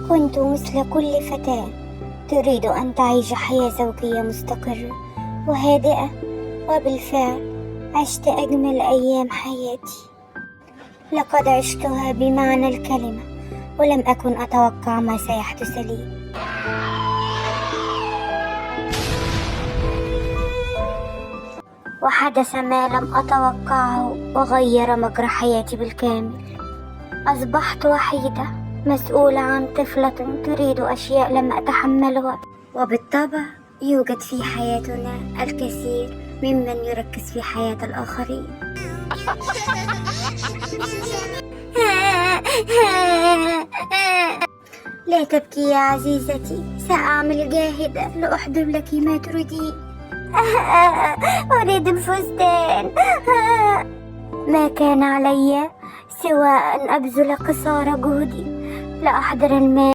كنت مثل كل فتاة تريد أن تعيش حياة زوجية مستقرة وهادئة، وبالفعل عشت أجمل أيام حياتي. لقد عشتها بمعنى الكلمة، ولم أكن أتوقع ما سيحدث لي. وحدث ما لم أتوقعه وغير مجرى حياتي بالكامل. أصبحت وحيدة، مسؤولة عن طفلة تريد أشياء لم أتحملها. وبالطبع يوجد في حياتنا الكثير ممن يركز في حياة الآخرين. لا تبكي يا عزيزتي، سأعمل جاهدة لأحضر لك ما تريدين. أريد الفستان. ما كان علي سوى أن أبذل قصارى جهدي لأحضر المال